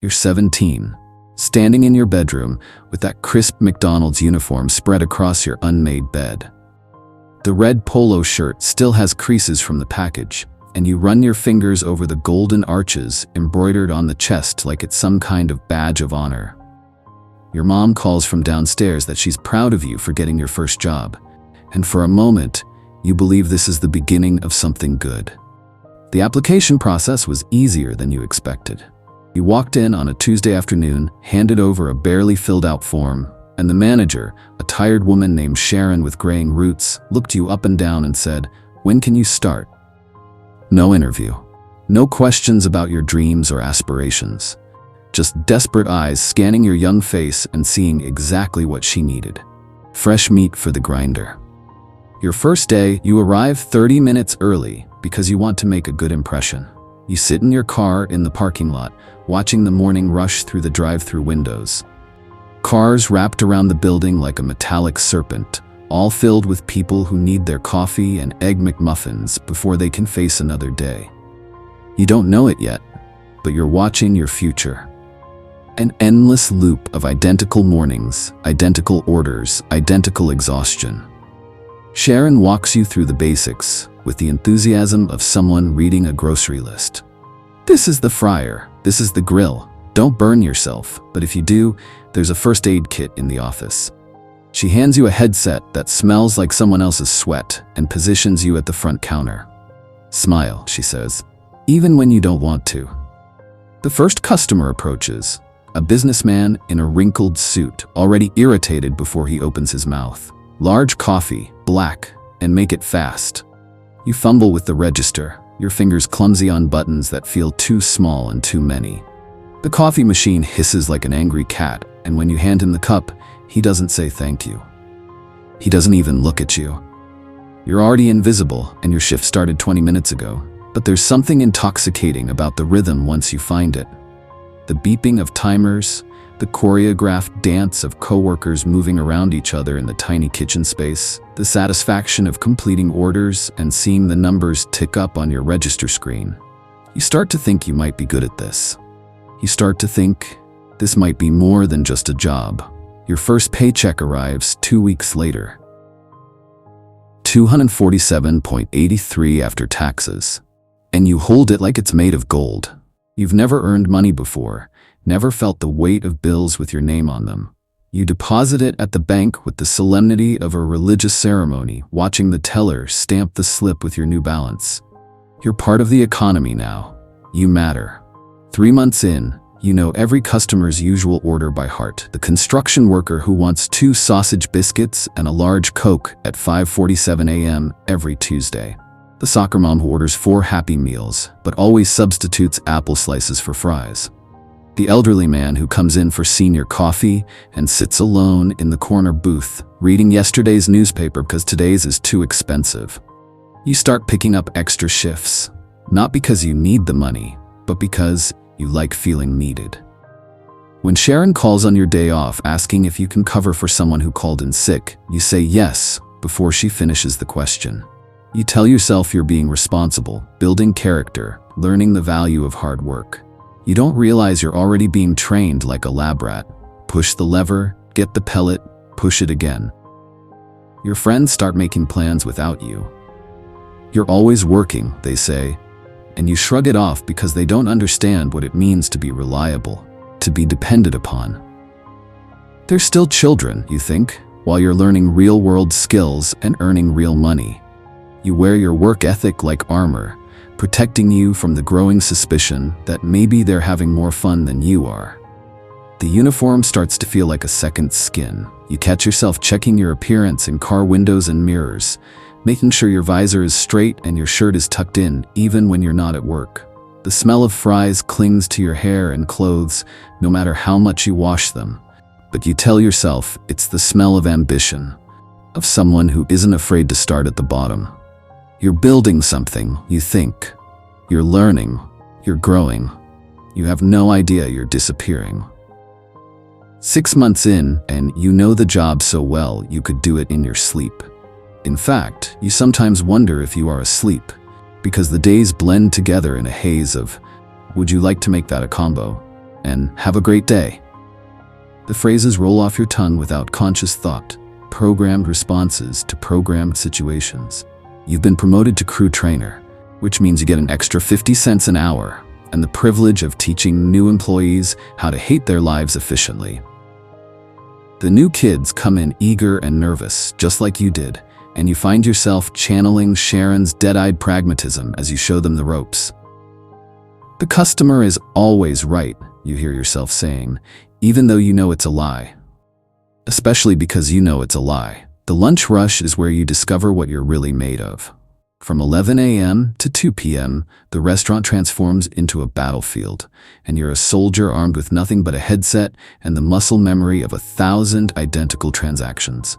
You're 17, standing in your bedroom with that crisp McDonald's uniform spread across your unmade bed. The red polo shirt still has creases from the package, and you run your fingers over the golden arches embroidered on the chest like it's some kind of badge of honor. Your mom calls from downstairs that she's proud of you for getting your first job, and for a moment, you believe this is the beginning of something good. The application process was easier than you expected. You walked in on a Tuesday afternoon, handed over a barely filled out form, and the manager, a tired woman named Sharon with graying roots, looked you up and down and said, "When can you start?" No interview. No questions about your dreams or aspirations. Just desperate eyes scanning your young face and seeing exactly what she needed. Fresh meat for the grinder. Your first day, you arrive 30 minutes early because you want to make a good impression. You sit in your car in the parking lot, watching the morning rush through the drive-through windows. Cars wrapped around the building like a metallic serpent, all filled with people who need their coffee and egg McMuffins before they can face another day. You don't know it yet, but you're watching your future. An endless loop of identical mornings, identical orders, identical exhaustion. Sharon walks you through the basics with the enthusiasm of someone reading a grocery list. This is the fryer, this is the grill. Don't burn yourself, but if you do, there's a first aid kit in the office. She hands you a headset that smells like someone else's sweat and positions you at the front counter. Smile, she says, even when you don't want to. The first customer approaches, a businessman in a wrinkled suit, already irritated before he opens his mouth. Large coffee, black, and make it fast. You fumble with the register, your fingers clumsy on buttons that feel too small and too many. The coffee machine hisses like an angry cat, and when you hand him the cup, he doesn't say thank you. He doesn't even look at you. You're already invisible, and your shift started 20 minutes ago, but there's something intoxicating about the rhythm once you find it. The beeping of timers, the choreographed dance of coworkers moving around each other in the tiny kitchen space, the satisfaction of completing orders and seeing the numbers tick up on your register screen. You start to think you might be good at this. You start to think this might be more than just a job. Your first paycheck arrives 2 weeks later. $247.83 after taxes. And you hold it like it's made of gold. You've never earned money before, never felt the weight of bills with your name on them. You deposit it at the bank with the solemnity of a religious ceremony, watching the teller stamp the slip with your new balance. You're part of the economy now. You matter. 3 months in, you know every customer's usual order by heart. The construction worker who wants 2 sausage biscuits and a large Coke at 5:47 a.m. every Tuesday. The soccer mom who orders 4 Happy Meals, but always substitutes apple slices for fries. The elderly man who comes in for senior coffee and sits alone in the corner booth, reading yesterday's newspaper because today's is too expensive. You start picking up extra shifts, not because you need the money, but because you like feeling needed. When Sharon calls on your day off asking if you can cover for someone who called in sick, you say yes before she finishes the question. You tell yourself you're being responsible, building character, learning the value of hard work. You don't realize you're already being trained like a lab rat. Push the lever, get the pellet, push it again. Your friends start making plans without you. You're always working, they say, and you shrug it off because they don't understand what it means to be reliable, to be depended upon. They're still children, you think, while you're learning real-world skills and earning real money. You wear your work ethic like armor, protecting you from the growing suspicion that maybe they're having more fun than you are. The uniform starts to feel like a second skin. You catch yourself checking your appearance in car windows and mirrors, making sure your visor is straight and your shirt is tucked in, even when you're not at work. The smell of fries clings to your hair and clothes, no matter how much you wash them. But you tell yourself it's the smell of ambition, of someone who isn't afraid to start at the bottom. You're building something, you think. You're learning. You're growing. You have no idea you're disappearing. 6 months in, and you know the job so well you could do it in your sleep. In fact, you sometimes wonder if you are asleep, because the days blend together in a haze of, would you like to make that a combo? and "have a great day." The phrases roll off your tongue without conscious thought, programmed responses to programmed situations. You've been promoted to crew trainer, which means you get an extra 50 cents an hour and the privilege of teaching new employees how to hate their lives efficiently. The new kids come in eager and nervous, just like you did, and you find yourself channeling Sharon's dead-eyed pragmatism as you show them the ropes. "The customer is always right," you hear yourself saying, even though you know it's a lie. Especially because you know it's a lie. The lunch rush is where you discover what you're really made of. From 11 a.m. to 2 p.m., the restaurant transforms into a battlefield, and you're a soldier armed with nothing but a headset and the muscle memory of 1,000 identical transactions.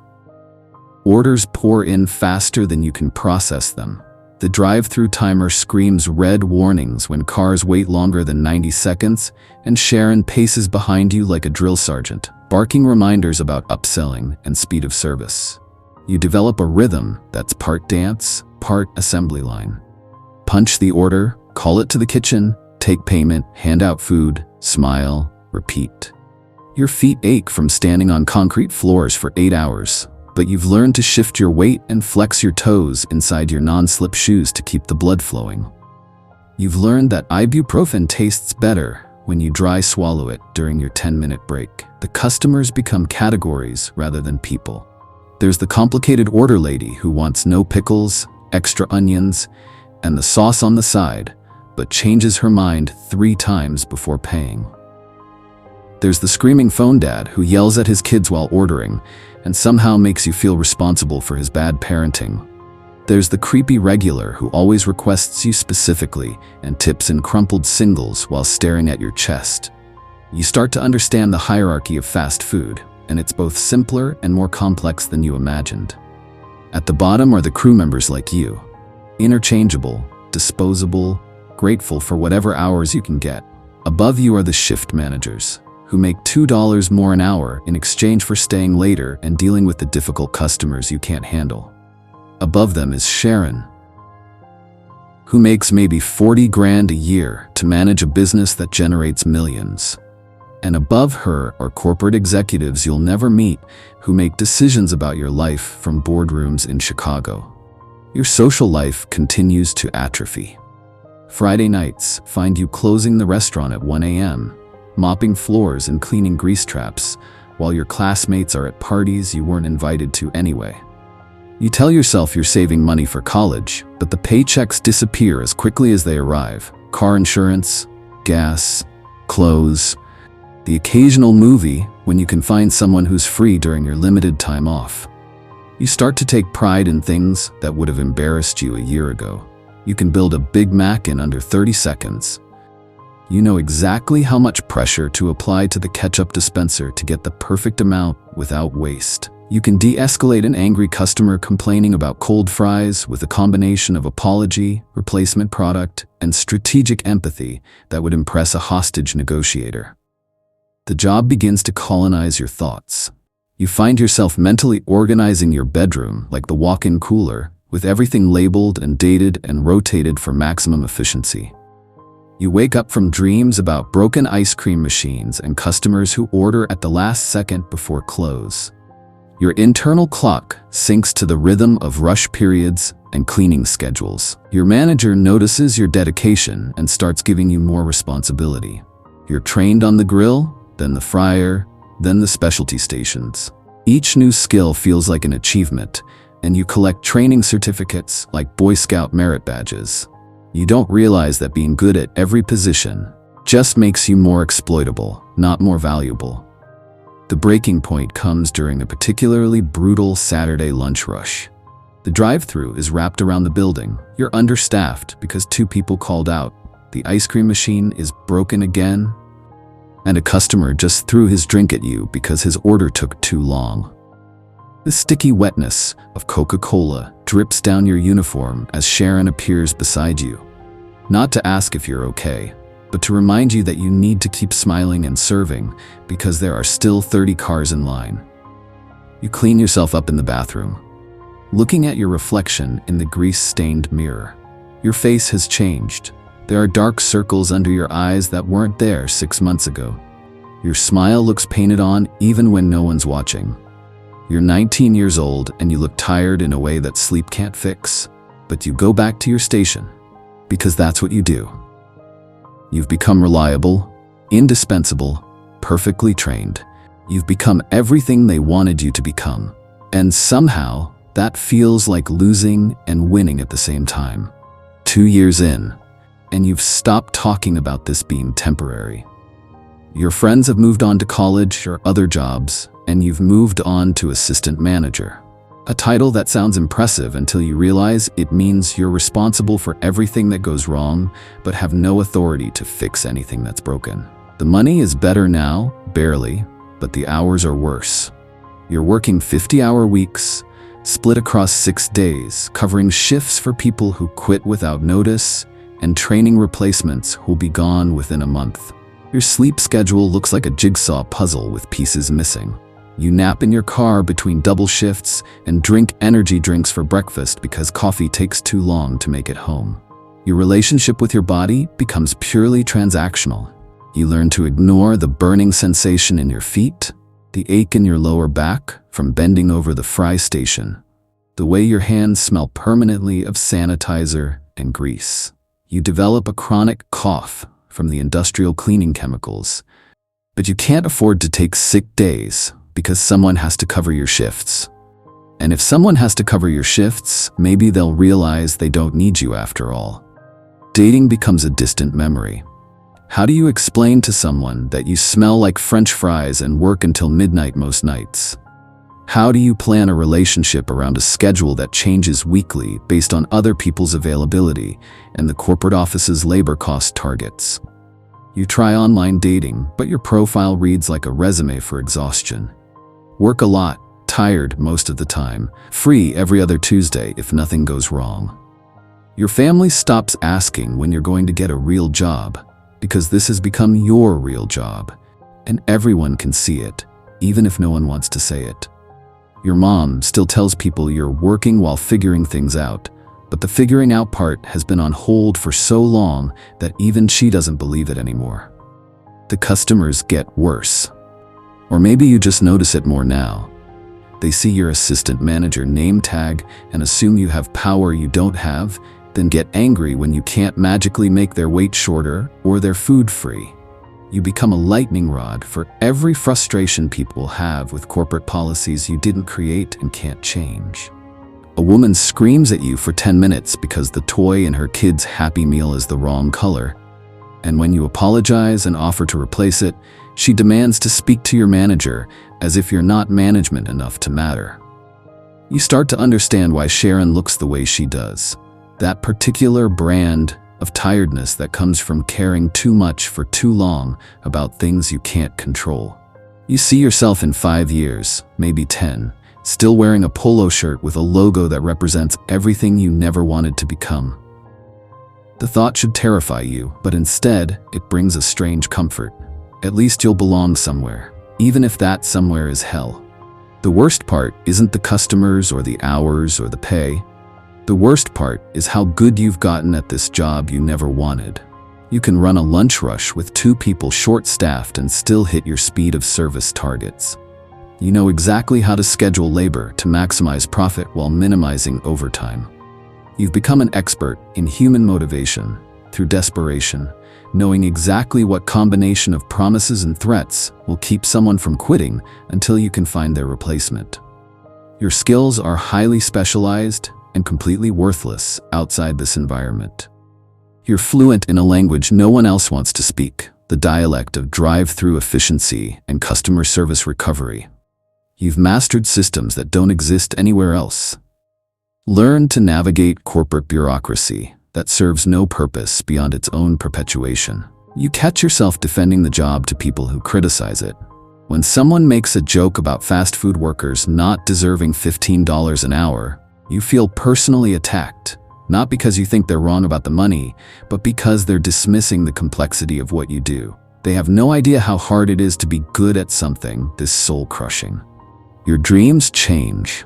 Orders pour in faster than you can process them. The drive-through timer screams red warnings when cars wait longer than 90 seconds, and Sharon paces behind you like a drill sergeant, barking reminders about upselling and speed of service. You develop a rhythm that's part dance, part assembly line. Punch the order, call it to the kitchen, take payment, hand out food, smile, repeat. Your feet ache from standing on concrete floors for 8 hours, but you've learned to shift your weight and flex your toes inside your non-slip shoes to keep the blood flowing. You've learned that ibuprofen tastes better when you dry swallow it during your 10-minute break. The customers become categories rather than people. There's the complicated order lady who wants no pickles, extra onions, and the sauce on the side, but changes her mind 3 times before paying. There's the screaming phone dad who yells at his kids while ordering and somehow makes you feel responsible for his bad parenting. There's the creepy regular who always requests you specifically and tips in crumpled singles while staring at your chest. You start to understand the hierarchy of fast food, and it's both simpler and more complex than you imagined. At the bottom are the crew members like you, interchangeable, disposable, grateful for whatever hours you can get. Above you are the shift managers, who make $2 more an hour in exchange for staying later and dealing with the difficult customers you can't handle. Above them is Sharon, who makes maybe 40 grand a year to manage a business that generates millions. And above her are corporate executives you'll never meet who make decisions about your life from boardrooms in Chicago. Your social life continues to atrophy. Friday nights find you closing the restaurant at 1 a.m., mopping floors and cleaning grease traps, while your classmates are at parties you weren't invited to anyway. You tell yourself you're saving money for college, but the paychecks disappear as quickly as they arrive. Car insurance, gas, clothes, the occasional movie when you can find someone who's free during your limited time off. You start to take pride in things that would have embarrassed you a year ago. You can build a Big Mac in under 30 seconds. You know exactly how much pressure to apply to the ketchup dispenser to get the perfect amount without waste. You can de-escalate an angry customer complaining about cold fries with a combination of apology, replacement product, and strategic empathy that would impress a hostage negotiator. The job begins to colonize your thoughts. You find yourself mentally organizing your bedroom like the walk-in cooler, with everything labeled and dated and rotated for maximum efficiency. You wake up from dreams about broken ice cream machines and customers who order at the last second before close. Your internal clock syncs to the rhythm of rush periods and cleaning schedules. Your manager notices your dedication and starts giving you more responsibility. You're trained on the grill, then the fryer, then the specialty stations. Each new skill feels like an achievement, and you collect training certificates like Boy Scout merit badges. You don't realize that being good at every position just makes you more exploitable, not more valuable. The breaking point comes during a particularly brutal Saturday lunch rush. The drive-thru is wrapped around the building. You're understaffed because 2 people called out. The ice cream machine is broken again, and a customer just threw his drink at you because his order took too long. The sticky wetness of Coca-Cola drips down your uniform as Sharon appears beside you. Not to ask if you're okay, but to remind you that you need to keep smiling and serving because there are still 30 cars in line. You clean yourself up in the bathroom, looking at your reflection in the grease-stained mirror. Your face has changed. There are dark circles under your eyes that weren't there 6 months ago. Your smile looks painted on even when no one's watching. You're 19 years old and you look tired in a way that sleep can't fix, but you go back to your station because that's what you do. You've become reliable, indispensable, perfectly trained. You've become everything they wanted you to become. And somehow, that feels like losing and winning at the same time. 2 years in, and you've stopped talking about this being temporary. Your friends have moved on to college or other jobs, and you've moved on to assistant manager. A title that sounds impressive until you realize it means you're responsible for everything that goes wrong, but have no authority to fix anything that's broken. The money is better now, barely, but the hours are worse. You're working 50-hour weeks, split across 6 days, covering shifts for people who quit without notice, and training replacements who'll be gone within a month. Your sleep schedule looks like a jigsaw puzzle with pieces missing. You nap in your car between double shifts and drink energy drinks for breakfast because coffee takes too long to make it home. Your relationship with your body becomes purely transactional. You learn to ignore the burning sensation in your feet, the ache in your lower back from bending over the fry station, the way your hands smell permanently of sanitizer and grease. You develop a chronic cough from the industrial cleaning chemicals, but you can't afford to take sick days because someone has to cover your shifts. And if someone has to cover your shifts, maybe they'll realize they don't need you after all. Dating becomes a distant memory. How do you explain to someone that you smell like French fries and work until midnight most nights? How do you plan a relationship around a schedule that changes weekly based on other people's availability and the corporate office's labor cost targets? You try online dating, but your profile reads like a resume for exhaustion. Work a lot, tired most of the time, free every other Tuesday if nothing goes wrong. Your family stops asking when you're going to get a real job, because this has become your real job, and everyone can see it, even if no one wants to say it. Your mom still tells people you're working while figuring things out, but the figuring out part has been on hold for so long that even she doesn't believe it anymore. The customers get worse. Or maybe you just notice it more now. They see your assistant manager name tag and assume you have power you don't have, then get angry when you can't magically make their wait shorter or their food free. You become a lightning rod for every frustration people have with corporate policies you didn't create and can't change. A woman screams at you for 10 minutes because the toy in her kid's Happy Meal is the wrong color. And when you apologize and offer to replace it, she demands to speak to your manager as if you're not management enough to matter. You start to understand why Sharon looks the way she does. That particular brand of tiredness that comes from caring too much for too long about things you can't control. You see yourself in 5 years, maybe 10, still wearing a polo shirt with a logo that represents everything you never wanted to become. The thought should terrify you, but instead, it brings a strange comfort. At least you'll belong somewhere, even if that somewhere is hell. The worst part isn't the customers or the hours or the pay. The worst part is how good you've gotten at this job you never wanted. You can run a lunch rush with 2 people short-staffed and still hit your speed of service targets. You know exactly how to schedule labor to maximize profit while minimizing overtime. You've become an expert in human motivation through desperation, knowing exactly what combination of promises and threats will keep someone from quitting until you can find their replacement. Your skills are highly specialized and completely worthless outside this environment. You're fluent in a language no one else wants to speak, the dialect of drive-through efficiency and customer service recovery. You've mastered systems that don't exist anywhere else. Learn to navigate corporate bureaucracy that serves no purpose beyond its own perpetuation. You catch yourself defending the job to people who criticize it. When someone makes a joke about fast food workers not deserving $15 an hour, you feel personally attacked, not because you think they're wrong about the money, but because they're dismissing the complexity of what you do. They have no idea how hard it is to be good at something this soul-crushing. Your dreams change.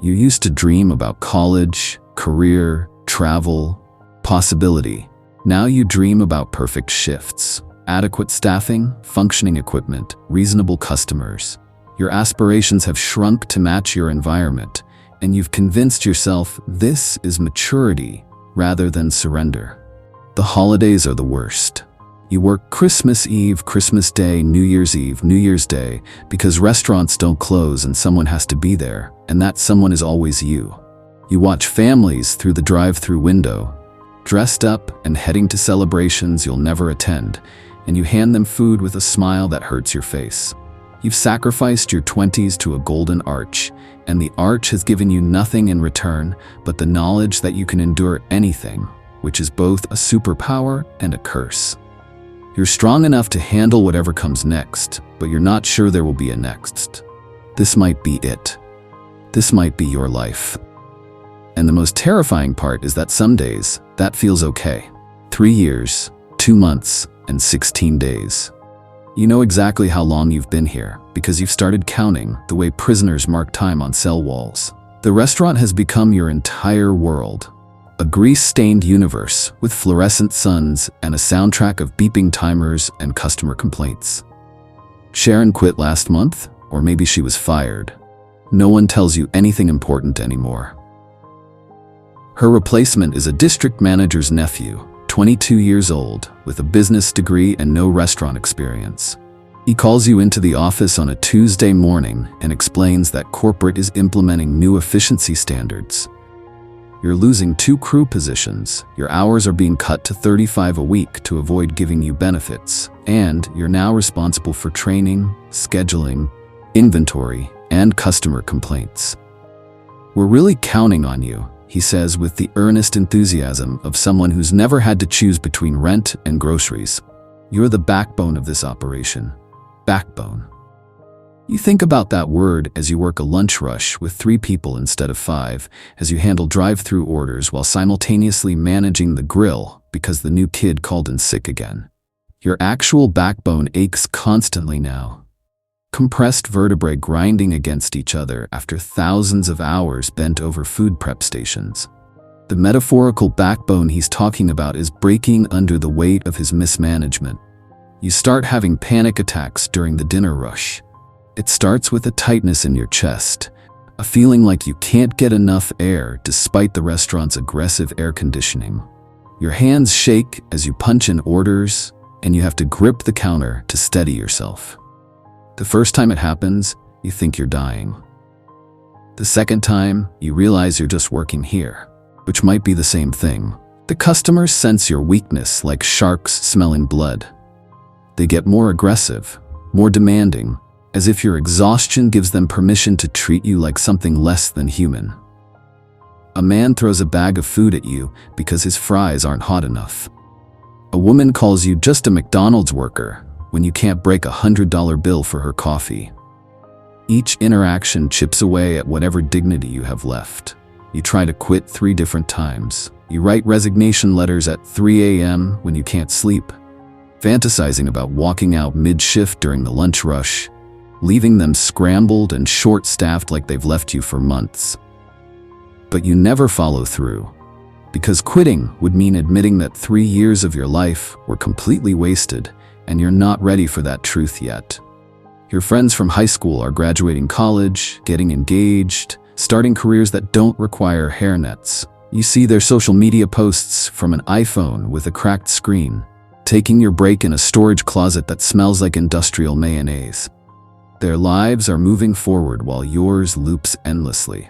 You used to dream about college, career, travel, possibility. Now you dream about perfect shifts, adequate staffing, functioning equipment, reasonable customers. Your aspirations have shrunk to match your environment, and you've convinced yourself this is maturity rather than surrender. The holidays are the worst. You work Christmas Eve, Christmas Day, New Year's Eve, New Year's Day, because restaurants don't close and someone has to be there, and that someone is always you. You watch families through the drive-through window, dressed up and heading to celebrations you'll never attend, and you hand them food with a smile that hurts your face. You've sacrificed your 20s to a golden arch, and the arch has given you nothing in return but the knowledge that you can endure anything, which is both a superpower and a curse. You're strong enough to handle whatever comes next, but you're not sure there will be a next. This might be it. This might be your life. And the most terrifying part is that some days, that feels okay. 3 years, 2 months, and 16 days. You know exactly how long you've been here, because you've started counting the way prisoners mark time on cell walls. The restaurant has become your entire world. A grease-stained universe with fluorescent suns and a soundtrack of beeping timers and customer complaints. Sharon quit last month, or maybe she was fired. No one tells you anything important anymore. Her replacement is a district manager's nephew, 22 years old, with a business degree and no restaurant experience. He calls you into the office on a Tuesday morning and explains that corporate is implementing new efficiency standards. You're losing 2 crew positions, your hours are being cut to 35 a week to avoid giving you benefits, and you're now responsible for training, scheduling, inventory, and customer complaints. We're really counting on you, he says with the earnest enthusiasm of someone who's never had to choose between rent and groceries. You're the backbone of this operation. Backbone. You think about that word as you work a lunch rush with 3 people instead of 5, as you handle drive-through orders while simultaneously managing the grill because the new kid called in sick again. Your actual backbone aches constantly now. Compressed vertebrae grinding against each other after thousands of hours bent over food prep stations. The metaphorical backbone he's talking about is breaking under the weight of his mismanagement. You start having panic attacks during the dinner rush. It starts with a tightness in your chest, a feeling like you can't get enough air despite the restaurant's aggressive air conditioning. Your hands shake as you punch in orders, and you have to grip the counter to steady yourself. The first time it happens, you think you're dying. The second time, you realize you're just working here, which might be the same thing. The customers sense your weakness like sharks smelling blood. They get more aggressive, more demanding, as if your exhaustion gives them permission to treat you like something less than human. A man throws a bag of food at you because his fries aren't hot enough. A woman calls you just a McDonald's worker when you can't break $100 bill for her coffee. Each interaction chips away at whatever dignity you have left. You try to quit 3 different times. You write resignation letters at 3 a.m. when you can't sleep, fantasizing about walking out mid-shift during the lunch rush, leaving them scrambled and short-staffed like they've left you for months. But you never follow through, because quitting would mean admitting that 3 years of your life were completely wasted, and you're not ready for that truth yet. Your friends from high school are graduating college, getting engaged, starting careers that don't require hairnets. You see their social media posts from an iPhone with a cracked screen, taking your break in a storage closet that smells like industrial mayonnaise. Their lives are moving forward while yours loops endlessly,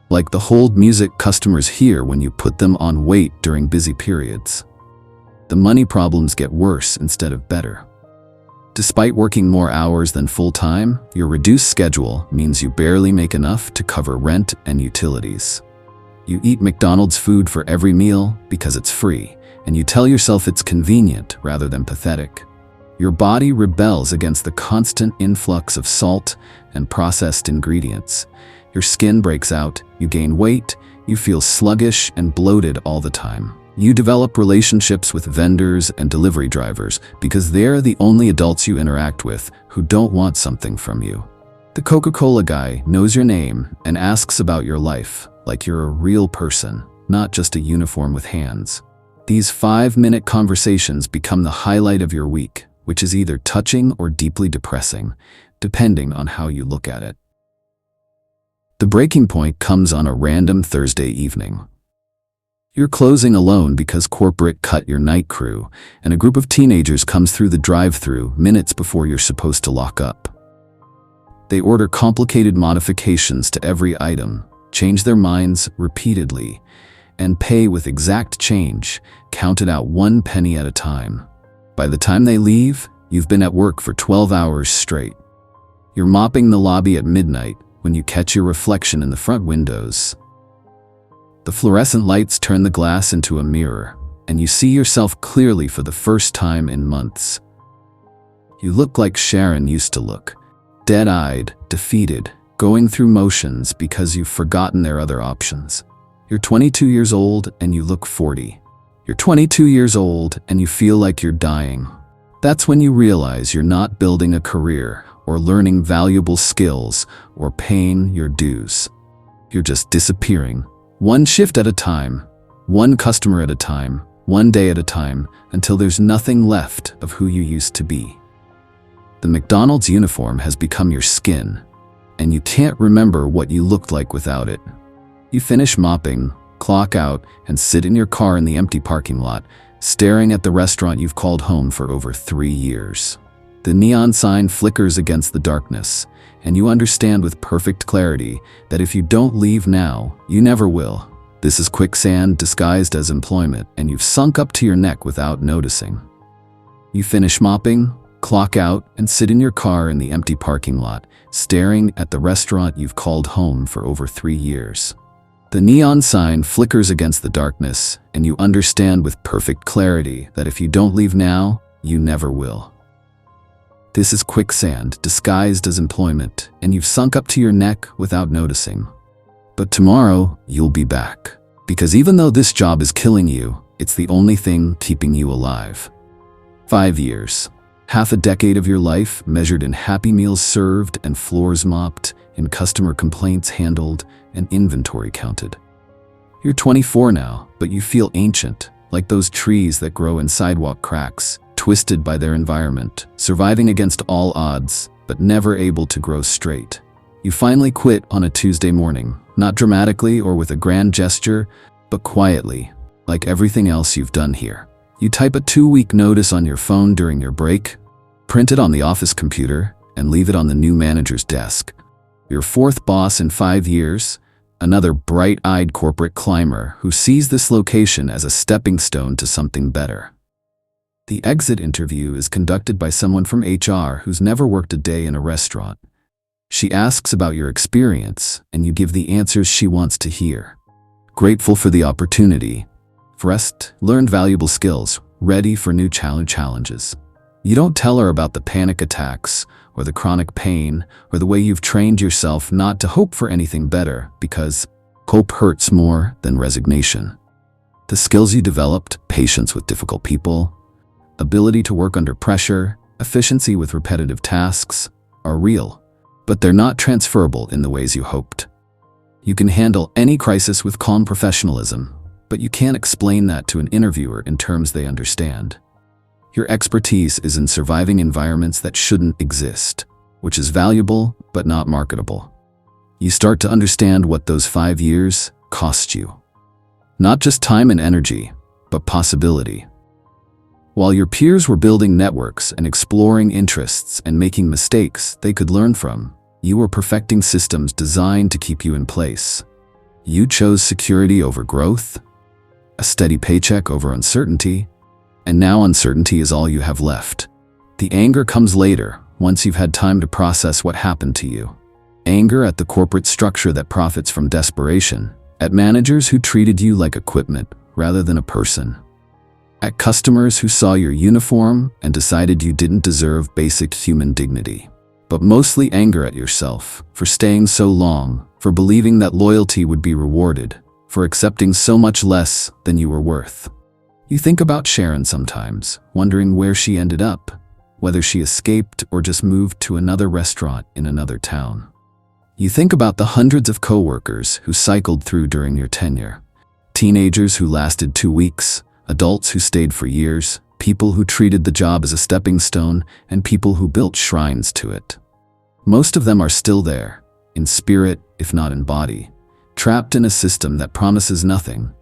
like the hold music customers hear when you put them on wait during busy periods. The money problems get worse instead of better. Despite working more hours than full-time, your reduced schedule means you barely make enough to cover rent and utilities. You eat McDonald's food for every meal because it's free, and you tell yourself it's convenient rather than pathetic. Your body rebels against the constant influx of salt and processed ingredients. Your skin breaks out, you gain weight, you feel sluggish and bloated all the time. You develop relationships with vendors and delivery drivers because they're the only adults you interact with who don't want something from you. The Coca-Cola guy knows your name and asks about your life like you're a real person, not just a uniform with hands. These 5-minute conversations become the highlight of your week, which is either touching or deeply depressing, depending on how you look at it. The breaking point comes on a random Thursday evening. You're closing alone because corporate cut your night crew, and a group of teenagers comes through the drive-thru minutes before you're supposed to lock up. They order complicated modifications to every item, change their minds repeatedly, and pay with exact change, counted out 1 penny at a time. By the time they leave, you've been at work for 12 hours straight. You're mopping the lobby at midnight when you catch your reflection in the front windows. The fluorescent lights turn the glass into a mirror, and you see yourself clearly for the first time in months. You look like Sharon used to look, dead-eyed, defeated, going through motions because you've forgotten their other options. You're 22 years old and you look 40. You're 22 years old and you feel like you're dying. That's when you realize you're not building a career or learning valuable skills or paying your dues. You're just disappearing, one shift at a time, one customer at a time, one day at a time, until there's nothing left of who you used to be. The McDonald's uniform has become your skin, and you can't remember what you looked like without it. You finish mopping, clock out, and sit in your car in the empty parking lot, staring at the restaurant you've called home for over 3 years. The neon sign flickers against the darkness, and you understand with perfect clarity that if you don't leave now, you never will. This is quicksand disguised as employment, and you've sunk up to your neck without noticing. You finish mopping, clock out, and sit in your car in the empty parking lot, staring at the restaurant you've called home for over 3 years. The neon sign flickers against the darkness, and you understand with perfect clarity that if you don't leave now, you never will. This is quicksand disguised as employment, and you've sunk up to your neck without noticing. But tomorrow, you'll be back. Because even though this job is killing you, it's the only thing keeping you alive. 5 years. Half a decade of your life measured in Happy Meals served and floors mopped, in customer complaints handled, and inventory counted. You're 24 now, but you feel ancient, like those trees that grow in sidewalk cracks, twisted by their environment, surviving against all odds, but never able to grow straight. You finally quit on a Tuesday morning, not dramatically or with a grand gesture, but quietly, like everything else you've done here. You type a 2-week notice on your phone during your break, print it on the office computer, and leave it on the new manager's desk. Your 4th boss in 5 years, another bright-eyed corporate climber who sees this location as a stepping stone to something better. The exit interview is conducted by someone from HR who's never worked a day in a restaurant. She asks about your experience, and you give the answers she wants to hear. Grateful for the opportunity. Rest, learned valuable skills, ready for new challenges. You don't tell her about the panic attacks, or the chronic pain, or the way you've trained yourself not to hope for anything better, because hope hurts more than resignation. The skills you developed, patience with difficult people, ability to work under pressure, efficiency with repetitive tasks, are real, but they're not transferable in the ways you hoped. You can handle any crisis with calm professionalism, but you can't explain that to an interviewer in terms they understand. Your expertise is in surviving environments that shouldn't exist, which is valuable but not marketable. You start to understand what those 5 years cost you. Not just time and energy, but possibility. While your peers were building networks and exploring interests and making mistakes they could learn from, you were perfecting systems designed to keep you in place. You chose security over growth, a steady paycheck over uncertainty, and now uncertainty is all you have left. The anger comes later, once you've had time to process what happened to you. Anger at the corporate structure that profits from desperation, at managers who treated you like equipment rather than a person, at customers who saw your uniform and decided you didn't deserve basic human dignity. But mostly anger at yourself for staying so long, for believing that loyalty would be rewarded, for accepting so much less than you were worth. You think about Sharon sometimes, wondering where she ended up, whether she escaped or just moved to another restaurant in another town. You think about the hundreds of coworkers who cycled through during your tenure, teenagers who lasted 2 weeks, Adults who stayed for years, people who treated the job as a stepping stone, and people who built shrines to it. Most of them are still there, in spirit if not in body, trapped in a system that promises nothing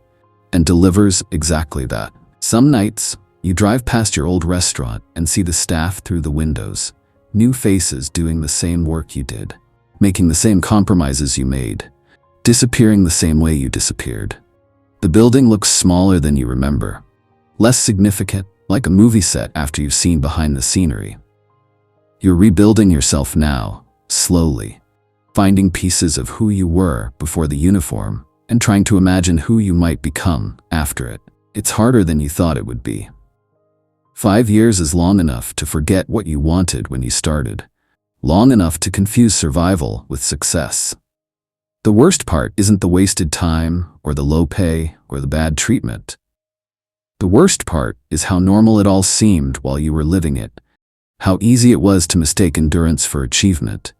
and delivers exactly that. Some nights, you drive past your old restaurant and see the staff through the windows, new faces doing the same work you did, making the same compromises you made, disappearing the same way you disappeared. The building looks smaller than you remember, less significant, like a movie set after you've seen behind the scenery. You're rebuilding yourself now, slowly, finding pieces of who you were before the uniform and trying to imagine who you might become after it. It's harder than you thought it would be. 5 years is long enough to forget what you wanted when you started, long enough to confuse survival with success. The worst part isn't the wasted time or the low pay or the bad treatment. The worst part is how normal it all seemed while you were living it, how easy it was to mistake endurance for achievement,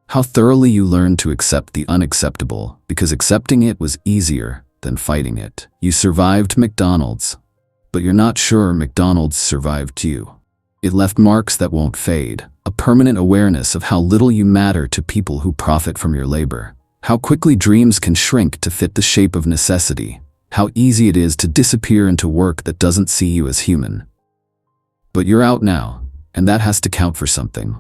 how thoroughly you learned to accept the unacceptable because accepting it was easier than fighting it. You survived McDonald's, but you're not sure McDonald's survived you. It left marks that won't fade, a permanent awareness of how little you matter to people who profit from your labor, how quickly dreams can shrink to fit the shape of necessity, how easy it is to disappear into work that doesn't see you as human. But you're out now, and that has to count for something.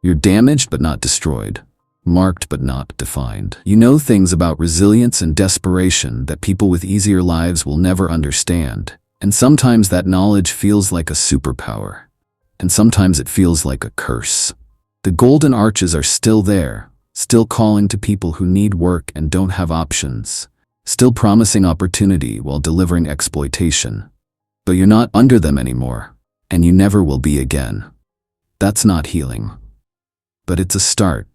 You're damaged but not destroyed, marked but not defined. You know things about resilience and desperation that people with easier lives will never understand, and sometimes that knowledge feels like a superpower, and sometimes it feels like a curse. The golden arches are still there, still calling to people who need work and don't have options, still promising opportunity while delivering exploitation. But you're not under them anymore, and you never will be again. That's not healing. But it's a start.